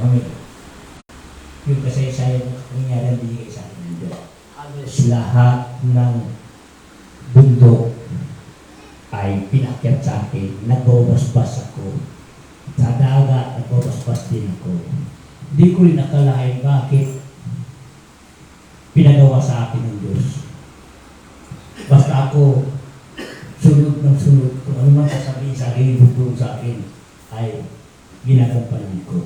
kami. Yung kasaysayan ng kapangyarihan binigay sa akin ng Diyos. Halos lahat ng bundok ay pinakyat sa akin. Nagbabasbas ako. Sa dagat, nagbabasbas din ako. Hindi ko rin nakalain bakit pinagawa sa akin ng Diyos. Basta ako, sunod ng sunod, kung ano man sasabihin sa akin, ibutulong sa akin, ay ginagampanan ko.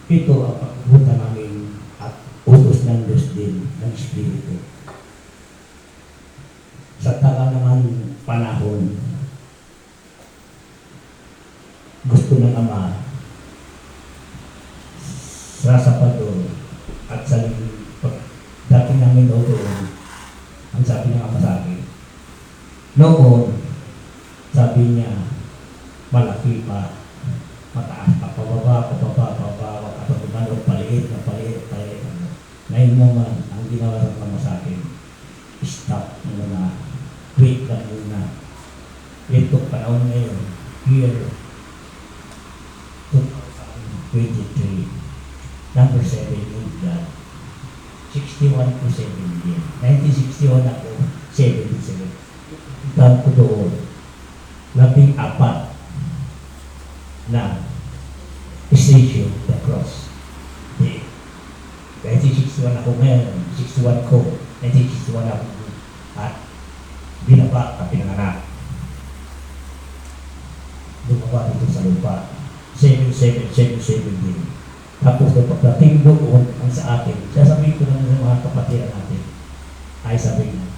Ito ang pagpunta namin at utos ng Diyos din, ng Espiritu. Sa taga naman panahon, gusto ng Ama, sa Sabado at sa dating namin doon, ang sabi ng Ama sa akin, noon, sabi niya, malaki pa, mataas pa, pababa, at pagmano, paliit. Ngayon naman, ang ginawa ng Ama sa akin, stop muna, wait lang muna. Ito panahon ngayon, year 2023, number 7 yung God. 61 to 7 din. 1961 ako, 77. Tawag ko doon, 14 na station, the cross. 1961 ako ngayon, 61 ko, 1961 ako at binaba at pinanganak. Bumaba dito sa lupa. 77 din. Tapos pagdating doon ang sa atin, sasabihin ko naman sa mga kapatiran natin, ay sabihin na.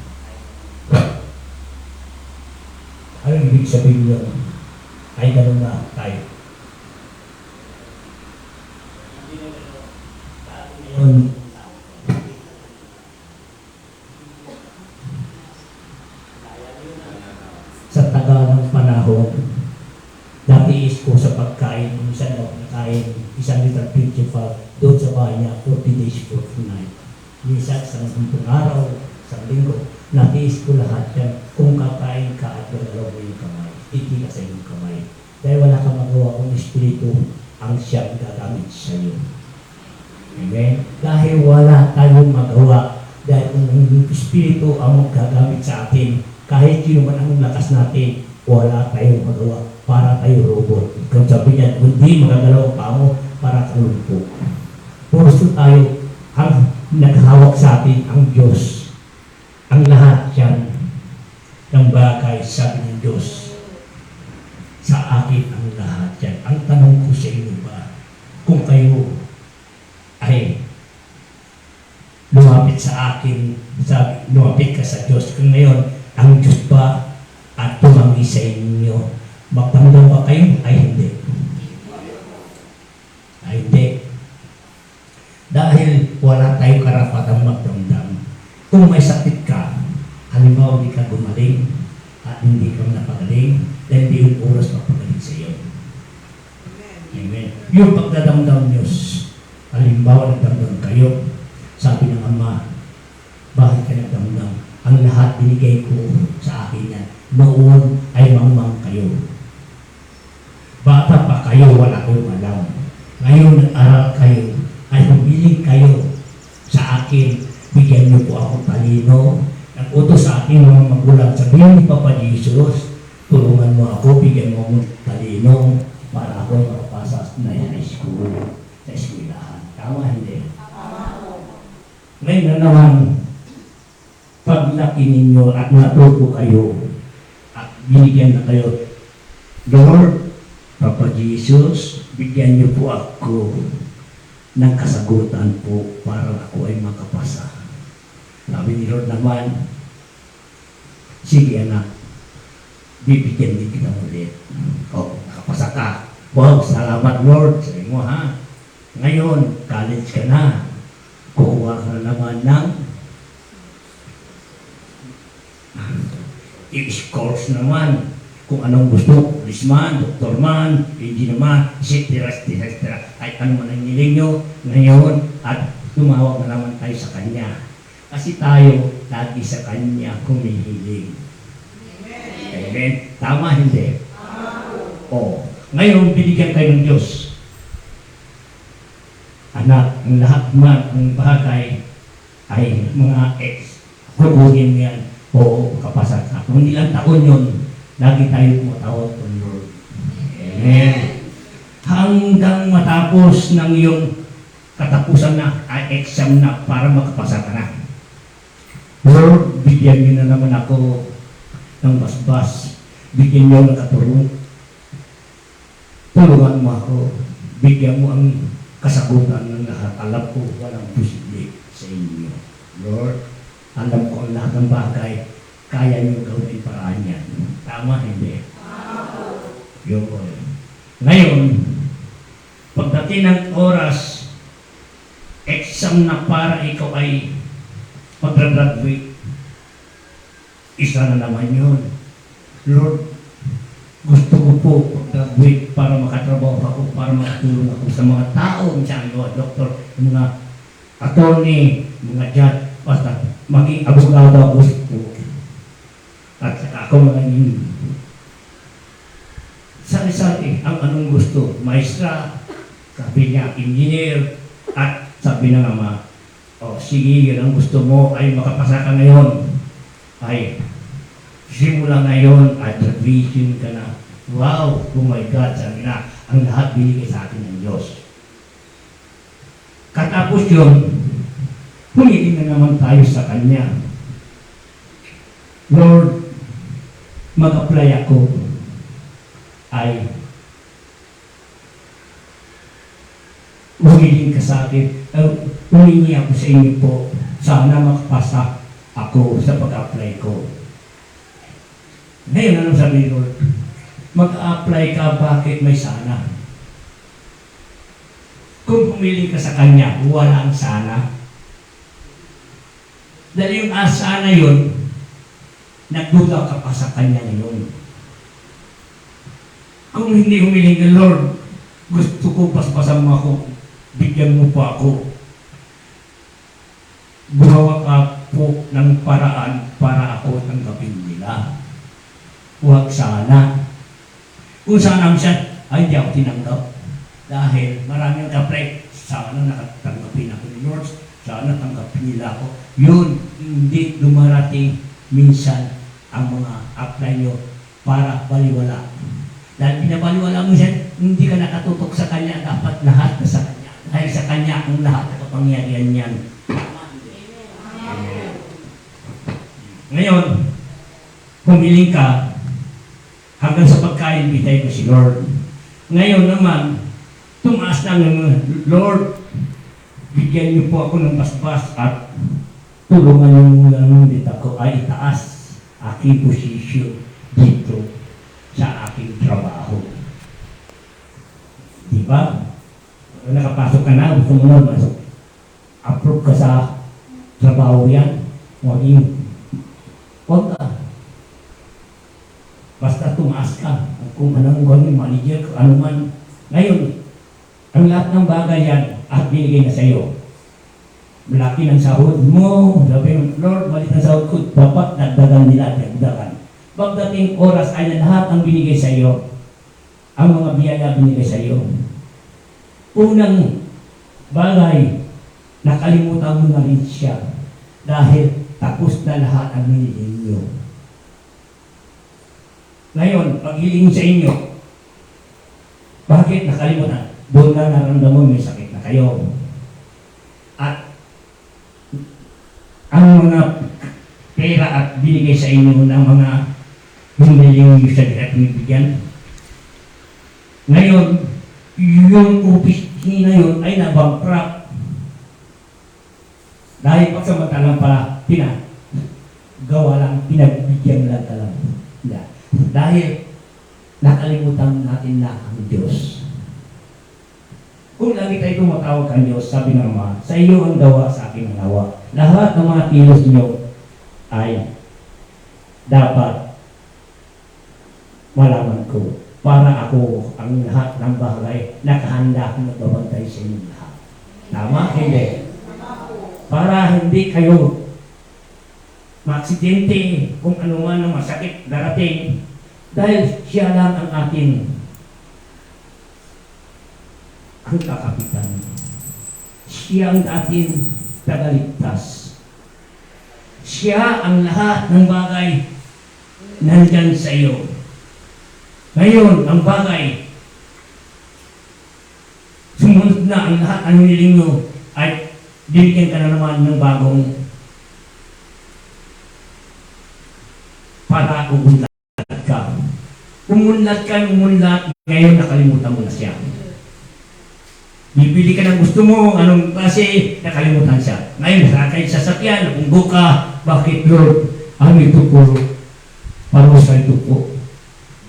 Ano ibig sabihin yun? Ay ganun na tayo. Ngayon, sa tagal ng panahon, natiis ko sa pagkain, minsan ako nakain, 1 liter 25, doon sa bahay niya, 40 days, 40 night. Minsan, sa araw, sa linggo, natiis ko lahat yan. Kung kakain ka at gagalaw mo yung kamay, hindi ka sa iyong kamay. Dahil wala kang magawa kung Espiritu ang siyang gagamit sa iyo. Amen? Dahil wala tayong magawa, dahil kung yung Espiritu ang magagamit sa atin, kahit yun man ang lakas natin, wala tayong magawa para tayo robot. Kung sabi niya, hindi magagalaw ang pamo para tulpo. Puso tayo, ang naghawak sa atin ang Diyos. Ang lahat yan ng bagay, sabi ng Diyos, sa akin ang lahat yan. Ang tanong ko sa inyo ba, kung kayo ay lumapit sa akin, lumapit ka sa Diyos, kung ngayon, ang Diyos ba at tumanggi sa inyo, magtamdaw ba kayo? Ay hindi. Ay hindi. Dahil wala tayong karapatang magdamdam. Kung may sakit ka, halimbawa hindi ka gumaling at hindi ka napagaling, dahil hindi yung oras magpagaling sa iyo. Amen. Yung pagdadamdam Diyos, halimbawa nagdamdam kayo, sabi ng Ama, bakit ka nagdamdam? Ang lahat binigay ko sa akin yan. Noon ay mangmang kayo. Bata pa kayo, wala kayong alam. Ngayon nag-aral kayo, ay humiling kayo sa akin, bigyan niyo po ako talino. Nag-utos sa akin mga magulang, sabihin ni Papa Jesus, tulungan mo ako, bigyan mo akong talino para ako makapasa na high school, sa eskwelahan. Tama, hindi? Ngayon na naman, paglaki ninyo at natuto kayo at binigyan na kayo, Lord, Papa Jesus, bigyan niyo po ako ng kasagutan po para ako ay makapasa. Sabi ni Lord naman, sige anak, bibigyan din kita ulit. O, nakapasa ka. Wow, salamat Lord. Sabi mo ha, ngayon, college ka na. Kukuha ka na naman ng i-scores naman kung anong gusto, policeman, doktor man, engineer man, etc. Ay ano man ang hiling nyo ngayon at tumawag na naman tayo sa Kanya. Kasi tayo lagi sa Kanya kumihiling. Amen. Tama, hindi? O, ngayon binigyan kayo ng Diyos. anak, ang lahat man, ang bagay ay mga ex. Huwagin yan, oo, kapasat na. Kung ilang taon yun, lagi tayo tumatawag kung Lord. Amen. Hanggang matapos ng iyong katapusan na, ay exam na para makapasa ka na. Lord, bigyan niyo na naman ako ng basbas. Bigyan niyo ng katulong. Tulungan mo ako. Bigyan mo ang kasagutan ng lahat. Alam ko, walang posible sa inyo. Lord, alam ko ang lahat ng bagay. Kaya niyo gawin paraan yan. Tama, hindi? Yun. Ngayon, pagdating ng oras, exam na para ikaw ay mag-graduate, isa na naman yun. Lord, gusto ko po mag-graduate para makatrabaho ako, para makatulong ako sa mga taong siya, mga doktor, mga attorney, mga judge, basta maging abogado ako gusto. At saka ako maging sari-sari ang anong gusto. Maestra, sabi niya, engineer, at sabi na nga, oh, sige, yun ang gusto mo ay makapasa ka ngayon. Ay, simula ngayon at graduation ka na. Wow, oh my God, sabi na, ang lahat binigay sa atin ng Diyos. Katapos yun, humiling na naman tayo sa Kanya. Lord, mag-apply ako ay humiling ka sa akin. Humingi ako sa inyo po, sana makapasa ako sa pag-apply ko. Ngayon, ano sabi ni Lord? Mag-apply ka, bakit may sana? Kung humiling ka sa Kanya, wala ang sana. Dahil yung sana yun, nagduda ka pa sa Kanya ngayon. Kung hindi humiling ka, Lord, gusto ko paspasan mo ako, bigyan mo pa ako. Gumawa ka po ng paraan para ako tanggapin nila. Huwag sana. Kung sana siya, ay hindi ako tinanggap. Dahil maraming kapre, sana nakatanggapin ako ni Lord, sana tanggapin nila ako. Yun, hindi dumarating minsan ang mga apply nyo para baliwala. Dahil pinabaliwala mo siya, hindi ka nakatutok sa Kanya, dapat lahat na sa Kanya. Dahil sa Kanya ang lahat na kapangyarihan niyan. Ngayon, humiling ka hanggang sa pagkain, bitay ko si Lord. Ngayon naman, tumaas na ng Lord, bigyan niyo po ako ng basbas at tulungan niyo lang dito ako ay itaas aking posisyon dito sa aking trabaho. Diba? Nakapasok ka na, gusto mo na masok. Approve ka sa trabaho yan. Huwag ka. Basta tumaas ka. Kung anong gawin, manager, ano man. Ngayon, ang lahat ng bagay yan at binigay na sa iyo. Malaki ng sahod mo. Sabi mo, Lord, balik ang sahod ko. Dapat dagdagan nila, dagdagan. Pagdating oras ay na lahat ang binigay sa iyo. Ang mga biyaya binigay sa iyo. Unang bagay, nakalimutan mo na rin siya. Dahil tapos na lahat ang hiniling niyo. Ngayon, paghiling sa inyo, bakit nakalimutan? Doon na naramdaman may sakit na kayo. At ang mga pera at binigay sa inyo ng mga hiniling niyo sa direct bibigyan. Ngayon, yung office na yun ay nabankrupt. Dahil pagsamantalang pa, gawa lang, pinagbigyan lang talang. Dahil nakalimutan natin na ang Diyos. Kung lagi tayo tumatawag ang Diyos, sabi ng Ama, sa iyo ang gawa, sa aking ang gawa. Lahat ng mga kilos niyo ay dapat malaman ko para ako ang lahat ng bagay nakahanda akong nagbabantay sa inyong lahat. Tama? Hindi. Para hindi kayo maaksidente kung ano man ang masakit darating dahil siya lang ang ating ang kakapitan. Siya ang ating tagaligtas. Siya ang lahat ng bagay nandyan sa iyo. Ngayon, ang bagay, sumunod na ang lahat ang hiniling mo ay binigyan ka na naman ng bagong para umunlad ka. Umunlad ka, ngayon nakalimutan mo na siya. Bibili ka ng gusto mo, anong klase, nakalimutan siya. Ngayon, sakay sa sasakyan, umbo ka, bakit Lord? Ano ito po? Paano sa ito po?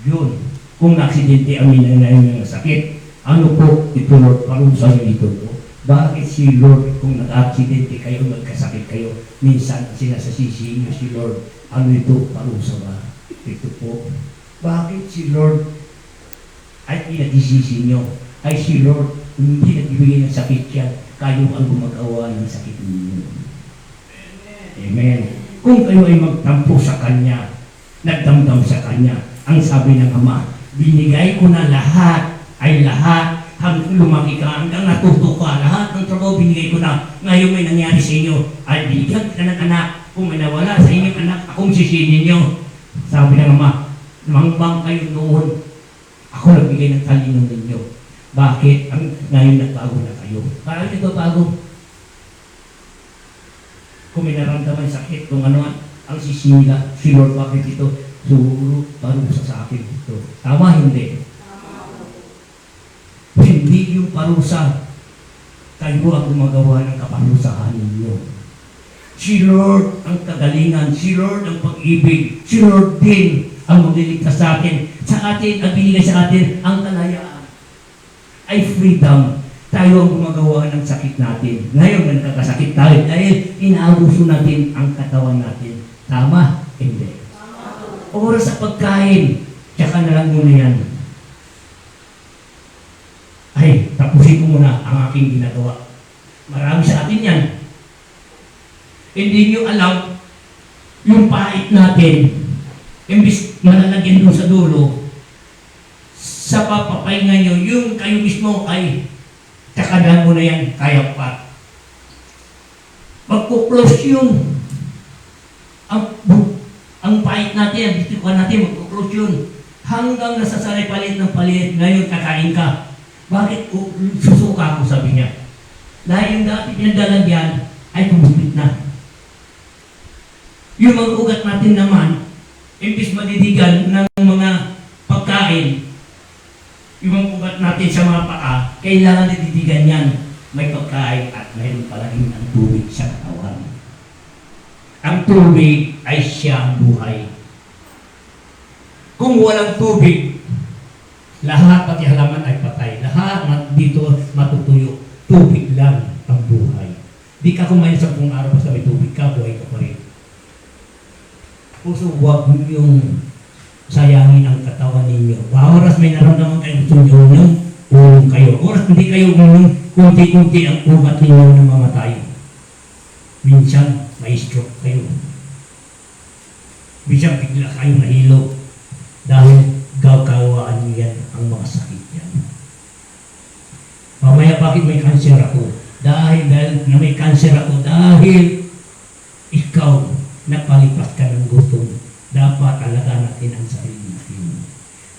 Yun. Kung na-aksidente ang minanay ng sakit, ano po ito Lord? Paano sa ito po? Bakit si Lord, kung nag-aksidente kayo, nagkasakit kayo, minsan sinasasisi niyo si Lord, ano ito? Parusa ba? Ito po. Bakit si Lord ay pinagsisisi niyo? Ay si Lord, hindi nagbibigay ng sakit yan, kayo ang gumagawa ng sakit ninyo. Amen. Kung kayo ay magtampo sa Kanya, nagdamdam sa Kanya, ang sabi ng Ama, binigay ko na lahat, ay lahat, hanggang lumaki ka, hanggang natuto ka, lahat ng trabaho binigay ko na. Ngayon may nangyari sa inyo, ay binigyan ka ng anak. Kung may nawala sa inyong anak, akong sisinin niyo. Sabi ng Ama, mangbang kayo noon, ako nagbigay ng talino ninyo. Bakit? Ngayon nagbago na kayo. Parang ito bago. Kung may naramdaman sakit, kung ano ang sisila, si Lord, bakit ito? Siguro, parusa sa akin ito. Tama, hindi? Hindi yung parusa. Kayo ang gumagawa ng kaparusahan ninyo. Si Lord ang kagalingan, si Lord ang pag-ibig, si Lord din ang magliligtas sa atin. Sa atin, ang binigay sa atin, ang kalayaan ay freedom. Tayo ang gumagawa ng sakit natin. Ngayon, nagkakasakit tayo dahil inaabuso natin ang katawan natin. Tama? Hindi. Oras sa pagkain, tsaka na lang muna yan. Ay, tapusin ko muna ang aking ginagawa. Marami sa atin yan. Hindi nyo alam yung pait natin. Imbis malalagyan doon sa dulo, sa papapahinga nyo, yung kayo mismo ay tsaka mo na yan, kaya pa. Magkuklose yung ang pait natin, ang bitikuan natin, magkuklose yun. Hanggang nasasaray palit ng palit, ngayon kakain ka. Bakit susuka ako, sabi niya? Dahil yung dati pinaglalagyan ay kumupit na. Yung mga ugat natin naman, imbis madidigan ng mga pagkain, yung mga ugat natin sa mga paa, kailangan dididigan yan. May pagkain at mayroon palaging ang tubig sa katawan. Ang tubig ay siya ang buhay. Kung walang tubig, lahat pati halaman ay patay. Lahat dito matutuyo. Tubig lang ang buhay. Di ka kumain sa 10 araw basta may tubig ka, buhay ka pa rin. Puso, huwag yung sayangin ang katawan ninyo. Oras may naramdaman kayo gusto nyo ng ulong kayo. Oras hindi kayo kunti-kunti ang ugat ninyo na mamatay. Minsan, may stroke kayo. Minsan, bigla kayo nahilo. Dahil gagawaan niyo yan ang mga sakit yan. Mamaya, bakit may cancer ako? Dahil na may cancer ako, dahil ikaw napalipas ka ng gutom. Dapat alaga natin ang sarili natin.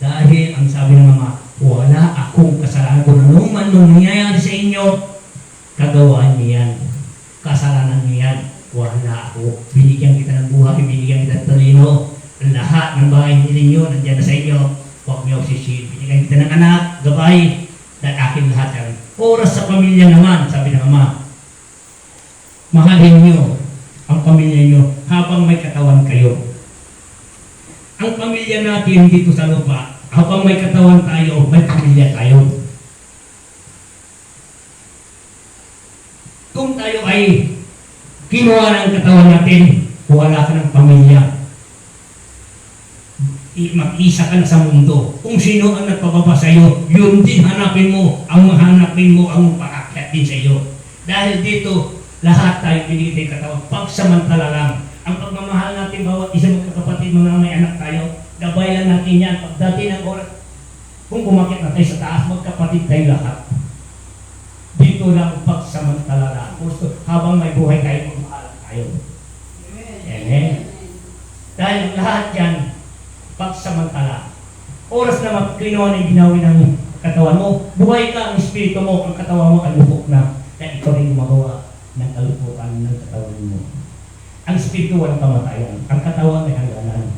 Dahil ang sabi ng Ama, wala akong kasalanan kung ano man nangyayari sa inyo, kagawaan niyan. Kasalanan niyan. Wala ako. Binigyan kita ng buhay, binigyan kita ng talino. Lahat ng bahay ninyo, nandiyan na sa inyo. Huwag niyo sisihin. Binigyan kita ng anak, gabay, dahil akin lahat yan. Oras sa pamilya naman, sabi ng Ama, mahalin niyo ang pamilya niyo habang may katawan kayo. Ang pamilya natin dito sa lupa, habang may katawan tayo, may pamilya tayo. Kung tayo ay kinuha ng katawan natin, wala ka ng pamilya. Mag-isa ka na sa mundo. Kung sino ang nagpababa sa iyo, yun din hanapin mo. Ang mahanapin mo, ang paakyat din sa iyo. Dahil dito, lahat tayo binigay katawan. Pagsamantala lang. Ang pagmamahal natin, bawat isa magkakapatid, mga may anak tayo, gabay lang natin yan. Pagdating ng oras, kung kumakit na tayo sa taas, magkapatid tayo lahat. Dito ito lang pagsamantala lang. Gusto, habang may buhay tayo, magmahal tayo. Amen. Dahil lahat yan, pagsamantala. Oras na magkinuha ng ginawi ng katawan mo, buhay ka, ang espiritu mo, ang katawan mo, kalupok na ikaw rin gumagawa ng kalupukan ng katawan mo. Ang espiritu walang kamatayan, ang katawan ay hangganan.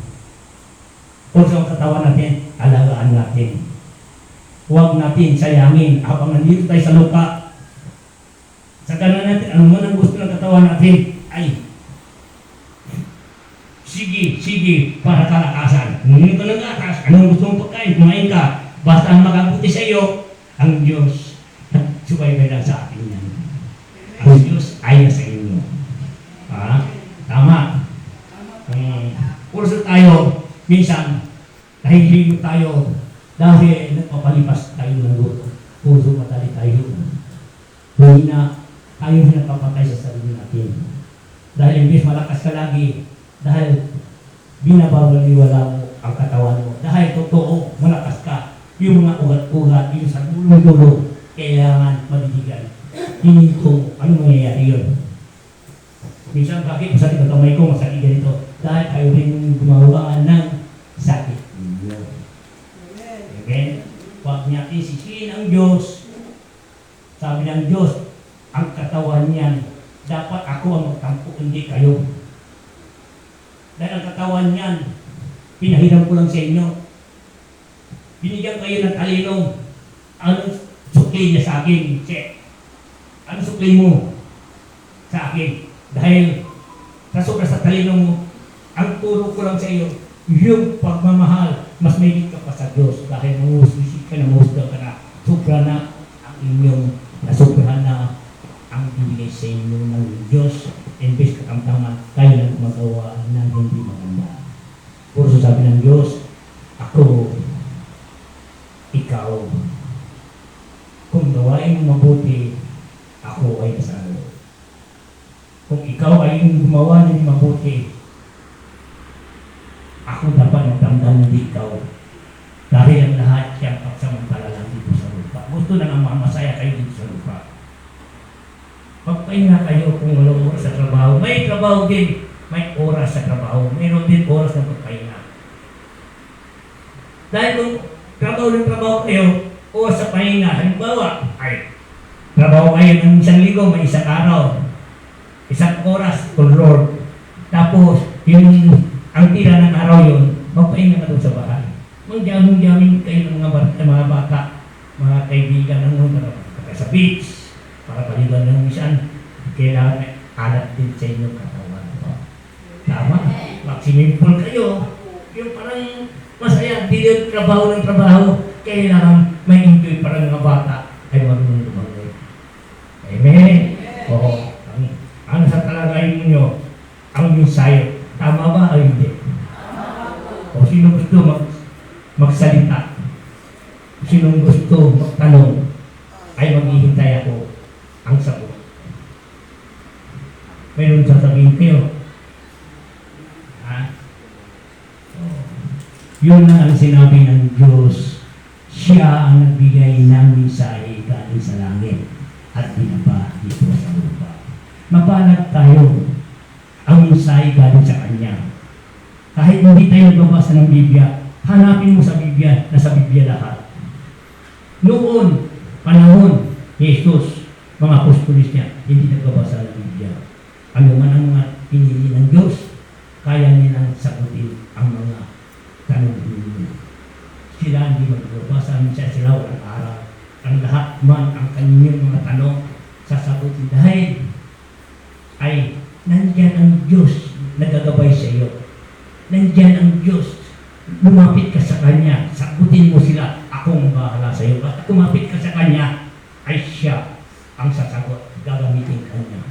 Kung sa katawan natin, alagaan natin. Huwag natin sayangin habang nandito tayo sa lupa. Sa kanan natin, ano man ang gusto ng katawan natin, ay sige, para kalakasan. Ngayon ka ng atas, anong gusto mong pagkain, kumain ka. Basta ang makabuti sa iyo, ang Diyos, nagsubaybay lang sa atin yan. Ang Diyos ay sa inyo. Tama. Kurso tayo, minsan, nahihilo tayo dahil nagpapalipas tayo ng luto. Puso matali tayo. Hindi na tayo pinapapatay sa sarili natin. Dahil imbis malakas ka lagi, dahil binabawaliwala mo ang katawan mo. Dahil totoo, malakas ka. Yung mga ugat-ugat, yung sa dulo-dulo, kailangan madidigan. Hinito, ano mangyayari yun? Minsan, bakit masakit ang kamay ko, masakit ganito? Dahil tayo rin gumawa ng sakit. Okay? Huwag natin sisihin ang Diyos. Sabi ng Diyos, ang katawan niyan, dapat ako ang magtampo, hindi kayo. Dahil ang katawan niyan, pinahiram ko lang sa inyo. Binigyan kayo ng talino. Anong sukli niya sa akin? Check. Anong sukli mo sa akin? Dahil sa sobra sa talino mo, ang turo ko lang sa iyo, yung pagmamahal, mas may ka pa sa Diyos dahil mahusisi ka na, mahusga ka na, sobra na ang inyong nasobrahan na ang bibigay sa inyo ng Diyos. Imbes kakamtaman, kayo lang gumagawa ng hindi maganda. Puro sabi ng Diyos, ako, ikaw, kung gawain mo mabuti, ako ay kasalo. Kung ikaw ay gumawa ng mabuti, ako dapat magdamdam ng ikaw. Dahil ang lahat siyang pagsamantala lang dito sa lupa. Gusto na nga masaya kayo dito sa lupa. Pagpahinga kayo kung walang oras sa trabaho. May trabaho din, may oras sa trabaho. Mayroon din oras ng pagpahinga. Dahil kung trabaho kayo, oras sa pahinga, halimbawa, ay trabaho kayo ng isang linggo, may isang araw, isang oras to Lord. Tapos, ang tira ng araw yun, magpahinga ka doon sa bahay. Mag-jamming kayo ng mga bata, mga kaibigan ng mga sa beach, para paliban ng misan, kailangan may alat din sa inyong katawan. Tama? Mag-swimming pool kayo. Yung parang masaya, hindi yung trabaho ng trabaho. Kailangan may enjoy para ng mga bata ay marunong lumangoy. Amen? Oo. Ano sa talagayin ninyo? Ang ensayo. Tama ba o hindi? O sino gusto magsalita? Sino gusto magtanong? Ay maghihintay ako ang sagot. Mayroon sasabihin kayo. Yun na ang sinabi ng Diyos. Siya ang nagbigay ng mensahe galing sa langit at binaba dito sa lupa. Mapalad tayo ang mensahe galing sa Kanya. Kahit hindi tayo nagbabasa ng Biblia, hanapin mo sa Biblia, nasa Biblia lahat. Noon, panahon ni Jesus, mga apostolis niya, hindi nagbabasa ng Biblia. Ano man ang mga pinili ng Diyos, kaya nilang sagutin ang mga tanong ninyo. Sila hindi magbabasa, minsan sila walang araw. Ang lahat man, ang kaninyong mga tanong, sasagutin dahil ay nandyan ang Diyos nagagabay sa iyo. Nandyan ang Diyos. Lumapit ka sa Kanya, sagutin mo sila, akong bahala sa iyo. At kumapit ka sa Kanya, ay siya ang sasagot, gagamitin Kanya.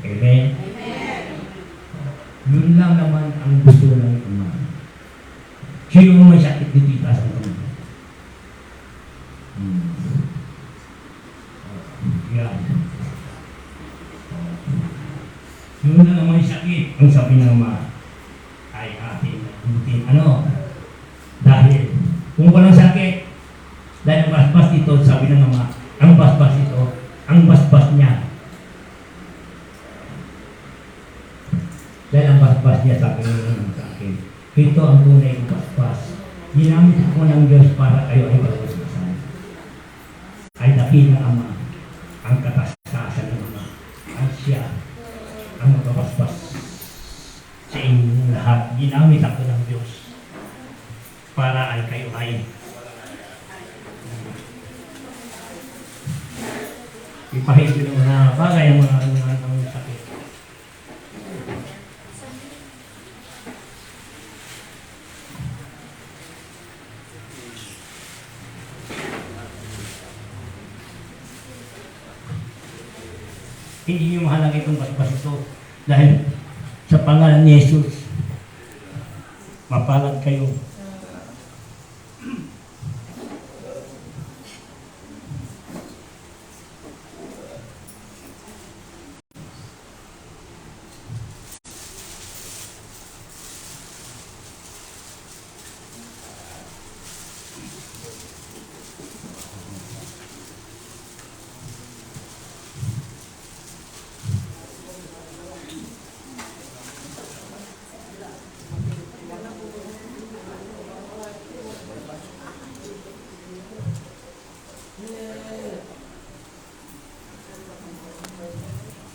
Amen? Amen. Yun lang naman ang gusto ng Ama. Sino may sakit dito itaas ang kamay? Yan. Yun lang ang may sakit. Ang sabi ng Ama ay atin nabutin. Ano? Dahil kung walang sakit, dahil ang basbas ito, sabi ng Ama, ang basbas ito, ang ang basbas niya. Dahil ang basbas niya sabi niya sa akin, ito ang tunay ng basbas. Ginamit ako ng Diyos para kayo ay pagbasasan. Ay daki ng Ama, ang katastasan ng Ama. At siya ang magpapaspas sa inyong lahat. Ginamit ako ng Diyos para ay kayo ay ipahigil ng mga bagay ang mga sakit. Hindi niyo mahalang itong basbas ito dahil sa pangalan ni Jesus, mapalad kayo.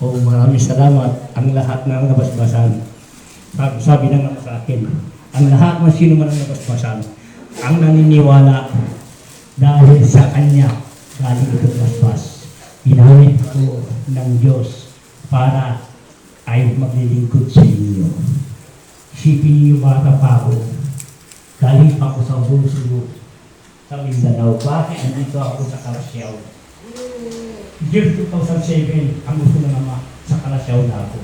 Oh, maraming salamat ang lahat ng nabasbasan. Sabi na nga sa akin, ang lahat ng sino man ang nabasbasan, ang naniniwala dahil sa Kanya, galing itong basbas. Ginamit ko ng Diyos para ay maglilingkod sa inyo. Isipin niyo bata pa ako, galing pa ako sa Busulo, sa Mindanao. Bakit nandito ako sa Kalasyaw? Year 2007, ang gusto na naman sa Kalasyaw na ako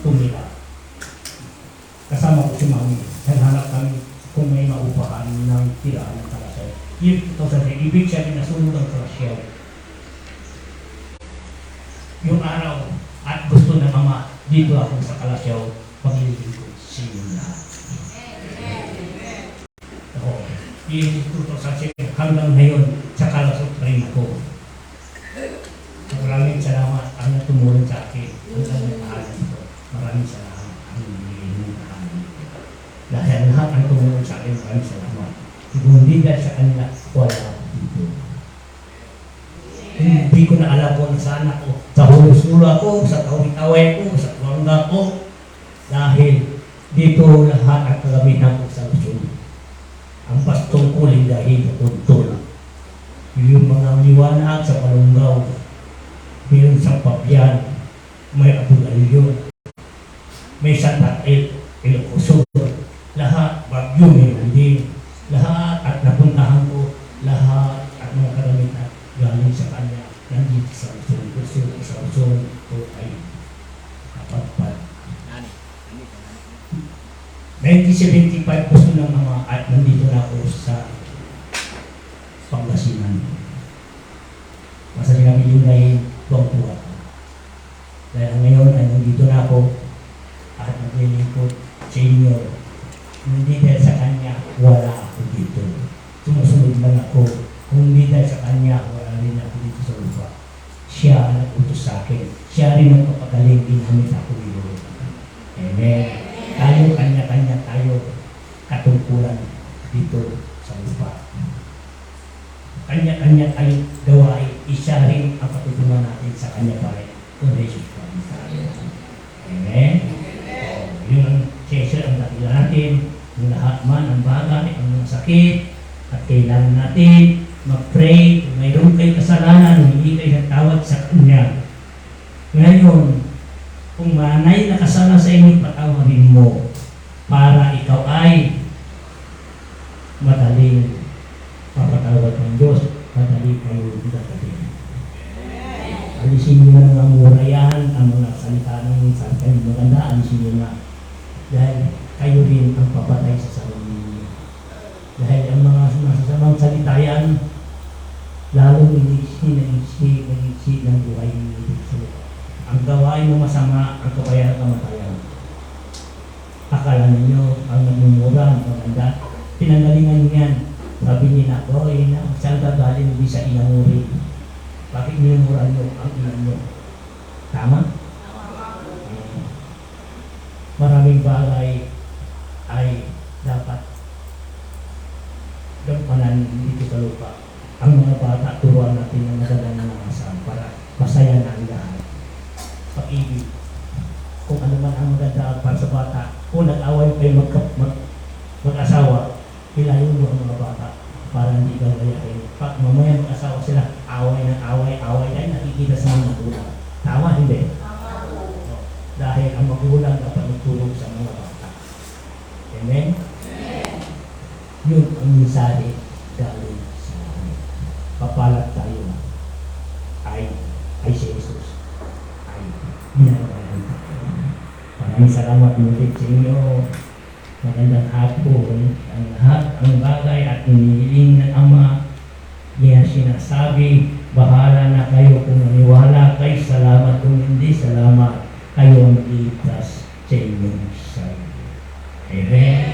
tumira. Kasama ko si Mami, naghanap kami kung may maupahan ng tiraan ng Kalasyaw. Year 2007, ibig siya nasunod ang Kalasyaw. Yung araw, at gusto na Mama, dito ako sa Kalasyaw, paglilingkod ko sa inyo lahat. Oo. Year 2007, hanggang ngayon, sa Kalasyaw rin ako. Maraming salamat ang tumulong sa akin. Ang nagmamahalan ko. Maraming salamat ang nagmamahalan ko. Dahil lahat ang tumulong sa akin, maraming salamat. Kung hindi dahil sa kanila, wala ako dito. Hindi ko na alam kung saan ako. Sa hulo-hulo ako, sa tawid-tawid ko, sa tuwangga ko. Dahil dito lahat ang kagamitan ko sa Luzon. Ang pastong ko dahil sa tuntun. Yung mga liwanag sa Palunggaw. Mayroon sa Pabian, may Abul-Alyon, may Santa Ilocosur, lahat, Bagyo, mayroon din. Lahat at napuntahan ko, lahat at mga karamitan galing sa Kanya, nandito sa Luzon, sa Luzon, ito ay kapatpad. 1975 gusto ng mga at nandito na ako sa Pangasinan. Masa sinabi dahil tuwang-tuwa. Dahil ngayon ay nandito na ako at naglilingkod sa inyo. Hindi dahil sa Kanya, wala ako dito. Sumusunod lang ako. Kung hindi dahil sa Kanya, wala rin ako dito sa lupa. Siya ang nag-utos sa akin. Siya rin ang kapagaling, ginamit ako dito. Amen. Tayo, Kanya-Kanya tayo katungkulan dito sa lupa. Kanya-kanya tayong gawain, isa rin ang patutungan natin sa Kanya pa rin. Kung Jesus Christ. Amen? Yun ang session ang nakila natin. Yung lahat man, ang bagay, ang mga sakit, at kailangan natin mag-pray. Kung mayroon kayo kasalanan, hindi kayo natawad sa Kanya. Ngayon, kung manay nakasala sa inyo, patawarin mo para ikaw ay madaling papatawad ng Diyos, madali kayo dadating. Alisin nyo na ang murayan, ang mga salita ng saan kayo maganda, alisin nyo na. Dahil kayo rin ang papatay sa sarili ninyo. Dahil ang mga masasamang salita yan, lalong nangisi ng buhay ninyo. Ang gawain mo masama, ang kabayaran kamatayan. Akala ninyo, ang nagmumura, ang maganda, pinanggalingan nyo yan. Sabi niya na, saan ka galing, hindi sa inang uri. Bakit inimura nyo ang ina nyo. Tama? Maraming bagay ay dapat gampanan dito sa lupa. Ang mga bata, turuan natin ng magandang mga asal para masaya na ang lahat. Pag-ibig. Kung ano man ang maganda para sa bata, kung nag-away kayo mag-asawa, hilayo mo ang mga bata para hindi ka gayahin. Pag mamaya mag-asawa sila, away ay nakikita sa mga magulang. Tama, hindi? Dahil ang magulang dapat magtulong sa mga bata. Amen? Yun ang mensahe galing sa amin. Papalat tayo ay si Jesus ay ginagawa tayo. Maraming salamat ulit sa inyo. Magandang hapon. Ang lahat, ang bagay at inihiling ng Ama, niya sinasabi, bahala na kayo kung maniwala kayo, salamat kung hindi, salamat kayo ang itas sa inyong sarili. Amen.